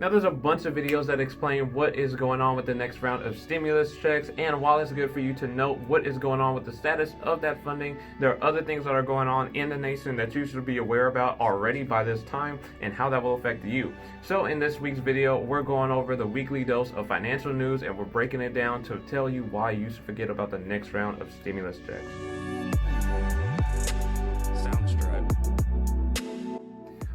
Now, there's a bunch of videos that explain what is going on with the next round of stimulus checks, and while it's good for you to note what is going on with the status of that funding, there are other things that are going on in the nation that you should be aware about already by this time and how that will affect you. So in this week's video, we're going over the weekly dose of financial news, and we're breaking it down to tell you why you should forget about the next round of stimulus checks.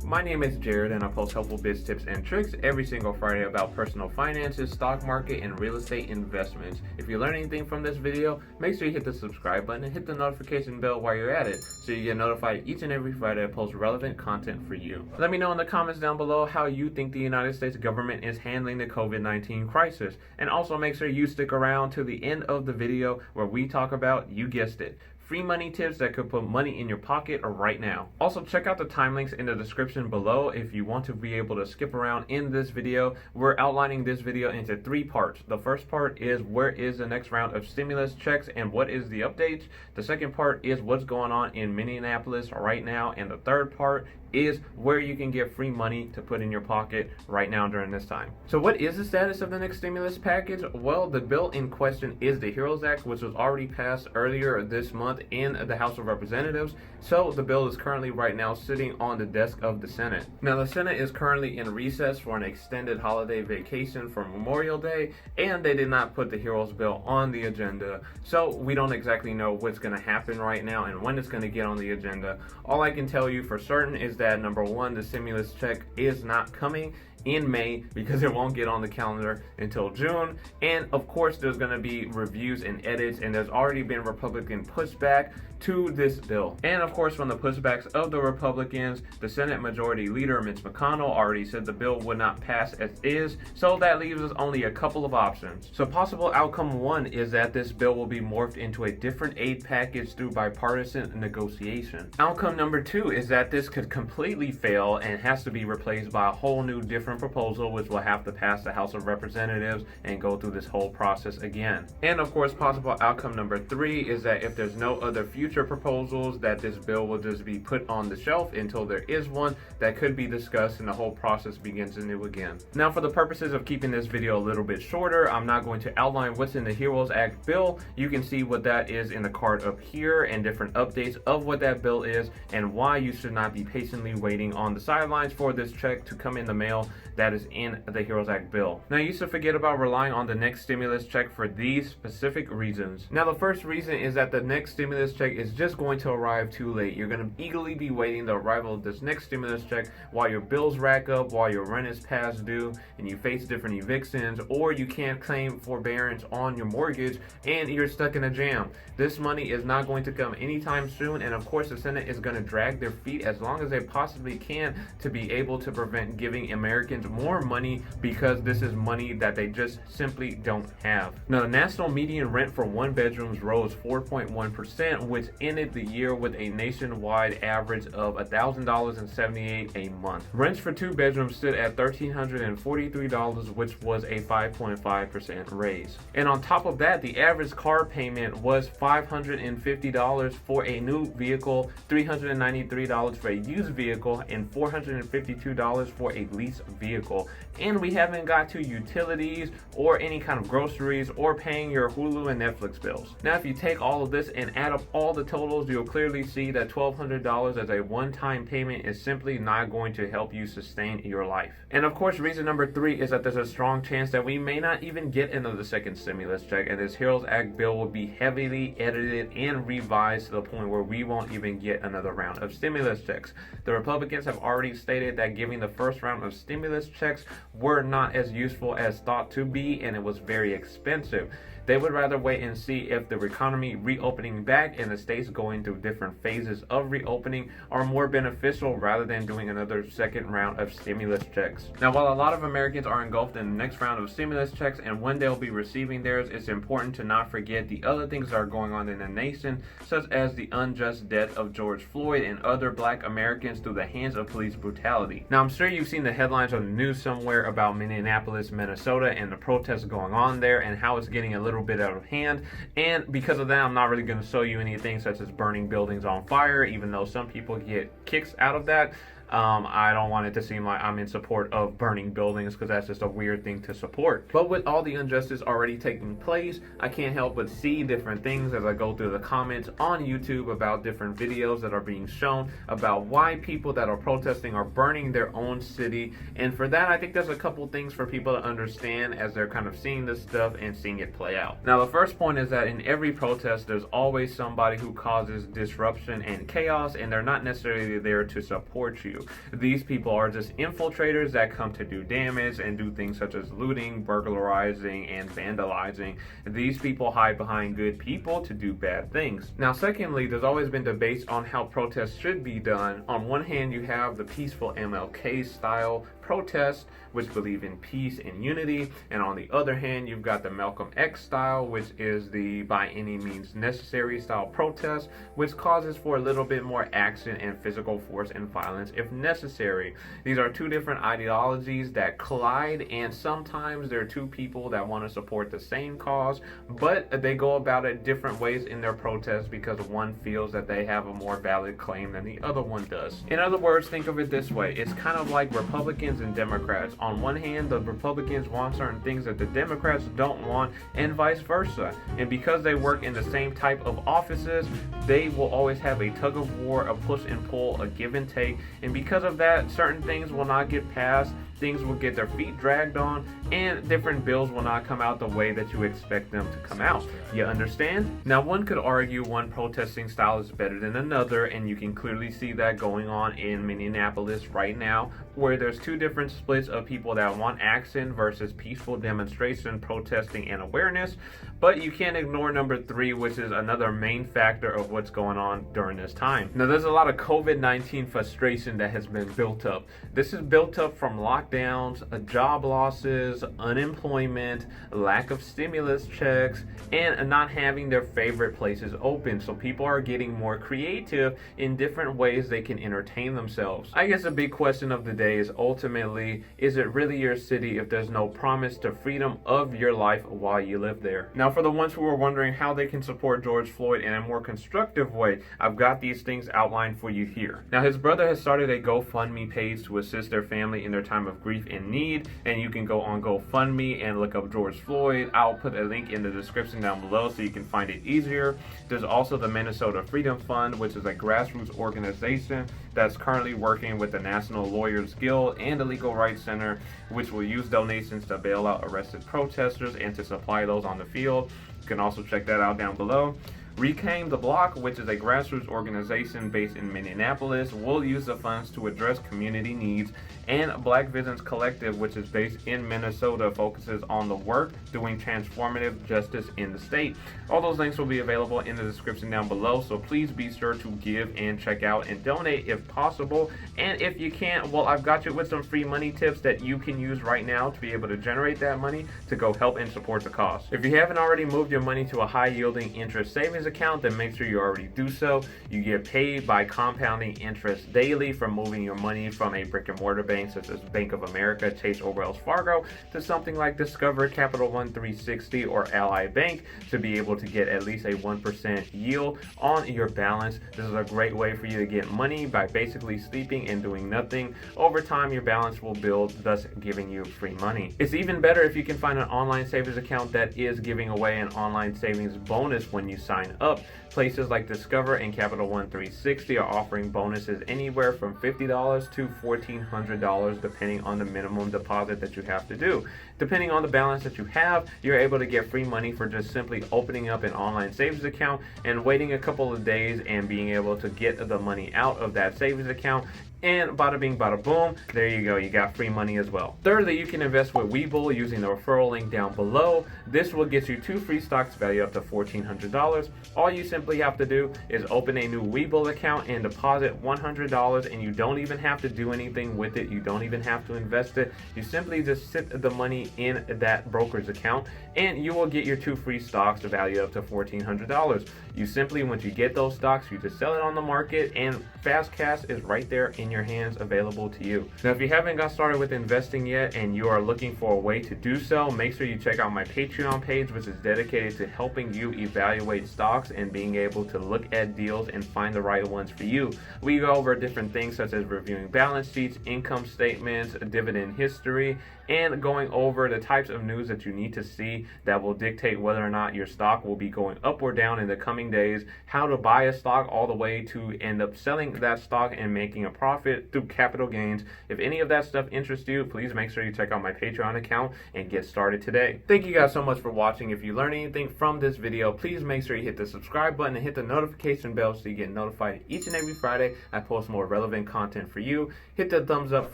My name is Jared, and I post helpful biz tips and tricks every single Friday about personal finances, stock market, and real estate investments. If you learn anything from this video, make sure you hit the subscribe button and hit the notification bell while you're at it so you get notified each and every Friday I post relevant content for you. Let me know in the comments down below how you think the United States government is handling the COVID-19 crisis. And also make sure you stick around to the end of the video where we talk about, you guessed it, free money tips that could put money in your pocket right now. Also, check out the time links in the description below if you want to be able to skip around in this video. We're outlining this video into 3 parts. The first part is where is the next round of stimulus checks and what is the update. The second part is what's going on in Minneapolis right now. And the third part is where you can get free money to put in your pocket right now during this time. So what is the status of the next stimulus package? Well, the bill in question is the HEROES Act, which was already passed earlier this month in the House of Representatives. So the bill is currently right now sitting on the desk of the Senate. Now the Senate is currently in recess for an extended holiday vacation for Memorial Day, and they did not put the HEROES bill on the agenda. So we don't exactly know what's going to happen right now and when it's going to get on the agenda. All I can tell you for certain is that number one, the stimulus check is not coming in May because it won't get on the calendar until June. And of course, there's going to be reviews and edits, and there's already been Republican pushback to this bill. And of course, from the pushbacks of the Republicans, the Senate Majority Leader Mitch McConnell already said the bill would not pass as is, so that leaves us only a couple of options. So possible outcome one is that this bill will be morphed into a different aid package through bipartisan negotiation. Outcome number two is that this could completely fail and has to be replaced by a whole new different proposal, which will have to pass the House of Representatives and go through this whole process again. And of course, possible outcome number three is that if there's no other future proposals, that this bill will just be put on the shelf until there is one that could be discussed and the whole process begins anew again. Now, for the purposes of keeping this video a little bit shorter, I'm not going to outline what's in the HEROES Act bill. You can see what that is in the card up here and different updates of what that bill is and why you should not be patiently waiting on the sidelines for this check to come in the mail that is in the HEROES Act bill. Now, you should forget about relying on the next stimulus check for these specific reasons. Now, the first reason is that the next stimulus check is just going to arrive too late. You're going to eagerly be waiting the arrival of this next stimulus check while your bills rack up, while your rent is past due, and you face different evictions, or you can't claim forbearance on your mortgage and you're stuck in a jam. This money is not going to come anytime soon, and of course the Senate is going to drag their feet as long as they possibly can to be able to prevent giving Americans more money, because this is money that they just simply don't have. Now, the national median rent for one bedrooms rose 4.1%, which ended the year with a nationwide average of $1,000.78 a month. Rents for 2 bedrooms stood at $1,343, which was a 5.5% raise. And on top of that, the average car payment was $550 for a new vehicle, $393 for a used vehicle, and $452 for a leased vehicle. And we haven't got to utilities or any kind of groceries or paying your Hulu and Netflix bills. Now, if you take all of this and add up all the totals, you'll clearly see that $1,200 as a one-time payment is simply not going to help you sustain your life. And of course, reason number three is that there's a strong chance that we may not even get another second stimulus check, and this HEROES Act bill will be heavily edited and revised to the point where we won't even get another round of stimulus checks. The Republicans have already stated that giving the first round of stimulus checks were not as useful as thought to be, and it was very expensive. They would rather wait and see if the economy reopening back and the states going through different phases of reopening are more beneficial rather than doing another second round of stimulus checks. Now, while a lot of Americans are engulfed in the next round of stimulus checks and when they'll be receiving theirs, it's important to not forget the other things that are going on in the nation, such as the unjust death of George Floyd and other Black Americans through the hands of police brutality. Now, I'm sure you've seen the headlines on the news somewhere about Minneapolis, Minnesota, and the protests going on there and how it's getting a little bit out of hand. And because of that, I'm not really going to show you anything such as burning buildings on fire, even though some people get kicks out of that. I don't want it to seem like I'm in support of burning buildings, because that's just a weird thing to support. But with all the injustice already taking place, I can't help but see different things as I go through the comments on YouTube about different videos that are being shown about why people that are protesting are burning their own city. And for that, I think there's a couple things for people to understand as they're kind of seeing this stuff and seeing it play out. Now, the first point is that in every protest, there's always somebody who causes disruption and chaos, and they're not necessarily there to support you. These people are just infiltrators that come to do damage and do things such as looting, burglarizing, and vandalizing. These people hide behind good people to do bad things. Now, secondly, there's always been debates on how protests should be done. On one hand, you have the peaceful MLK style protests, which believe in peace and unity, and on the other hand, you've got the Malcolm X style, which is the by any means necessary style protest, which causes for a little bit more action and physical force and violence if necessary. These are two different ideologies that collide, and sometimes there are two people that want to support the same cause, but they go about it different ways in their protest because one feels that they have a more valid claim than the other one does. In other words, think of it this way. It's kind of like Republicans and Democrats. On one hand, the Republicans want certain things that the Democrats don't want, and vice versa. And because they work in the same type of offices, they will always have a tug of war, a push and pull, a give and take. And because of that, certain things will not get passed, things will get their feet dragged on, and different bills will not come out the way that you expect them to come out. You understand? Now, one could argue one protesting style is better than another, and you can clearly see that going on in Minneapolis right now, where there's two different splits of people that want action versus peaceful demonstration, protesting, and awareness. But you can't ignore number 3, which is another main factor of what's going on during this time. Now, there's a lot of COVID-19 frustration that has been built up. This is built up from lockdowns, job losses, unemployment, lack of stimulus checks, and not having their favorite places open. So people are getting more creative in different ways they can entertain themselves. I guess a big question of the day is ultimately, is it really your city if there's no promise to freedom of your life while you live there? Now, for the ones who are wondering how they can support George Floyd in a more constructive way, I've got these things outlined for you here. Now, his brother has started a GoFundMe page to assist their family in their time of grief and need, and you can go on GoFundMe and look up George Floyd. I'll put a link in the description down below so you can find it easier. There's also the Minnesota Freedom Fund, which is a grassroots organization that's currently working with the National Lawyers Guild and the Legal Rights Center, which will use donations to bail out arrested protesters and to supply those on the field. You can also check that out down below. Reclaim the Block, which is a grassroots organization based in Minneapolis, will use the funds to address community needs. And Black Visions Collective, which is based in Minnesota, focuses on the work doing transformative justice in the state. All those links will be available in the description down below, so please be sure to give and check out and donate if possible. And if you can't, well, I've got you with some free money tips that you can use right now to be able to generate that money to go help and support the cause. If you haven't already moved your money to a high-yielding interest savings account, then make sure you already do so. You get paid by compounding interest daily from moving your money from a brick-and-mortar bank such as Bank of America, Chase, or Wells Fargo to something like Discover, Capital One 360, or Ally Bank to be able to get at least a 1% yield on your balance. This is a great way for you to get money by basically sleeping and doing nothing. Over time, your balance will build, thus giving you free money. It's even better if you can find an online savings account that is giving away an online savings bonus when you sign up. Places like Discover and Capital One 360 are offering bonuses anywhere from $50 to $1,400 depending on the minimum deposit that you have to do. Depending on the balance that you have, you're able to get free money for just simply opening up an online savings account and waiting a couple of days and being able to get the money out of that savings account. And bada bing, bada boom, there you go, you got free money as well. Thirdly, you can invest with Webull using the referral link down below. This will get you 2 free stocks valued up to $1,400. All you simply have to do is open a new Webull account and deposit $100, and you don't even have to do anything with it. You don't even have to invest it. You simply just sit the money in that broker's account, and you will get your 2 free stocks valued up to $1,400. You simply, once you get those stocks, you just sell it on the market, and fast cash is right there in your your hands available to you. Now, if you haven't got started with investing yet and you are looking for a way to do so, make sure you check out my Patreon page, which is dedicated to helping you evaluate stocks and being able to look at deals and find the right ones for you. We go over different things such as reviewing balance sheets, income statements, dividend history, and going over the types of news that you need to see that will dictate whether or not your stock will be going up or down in the coming days, how to buy a stock all the way to end up selling that stock and making a profit through capital gains. If any of that stuff interests you, please make sure you check out my Patreon account and get started today. Thank you guys so much for watching. If you learned anything from this video, please make sure you hit the subscribe button and hit the notification bell so you get notified each and every Friday I post more relevant content for you. Hit the thumbs up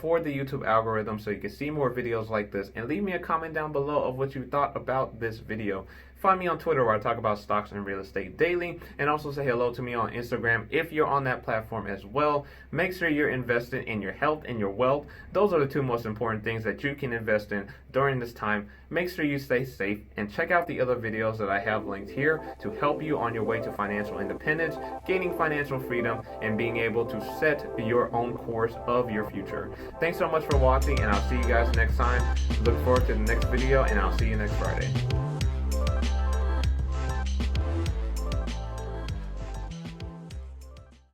for the YouTube algorithm so you can see more videos like this, and leave me a comment down below of what you thought about this video. Find me on Twitter where I talk about stocks and real estate daily, and also say hello to me on Instagram if you're on that platform as well. Make sure you're investing in your health and your wealth. Those are the two most important things that you can invest in during this time. Make sure you stay safe and check out the other videos that I have linked here to help you on your way to financial independence, gaining financial freedom, and being able to set your own course of your future. Thanks so much for watching, and I'll see you guys next time. Look forward to the next video, and I'll see you next Friday.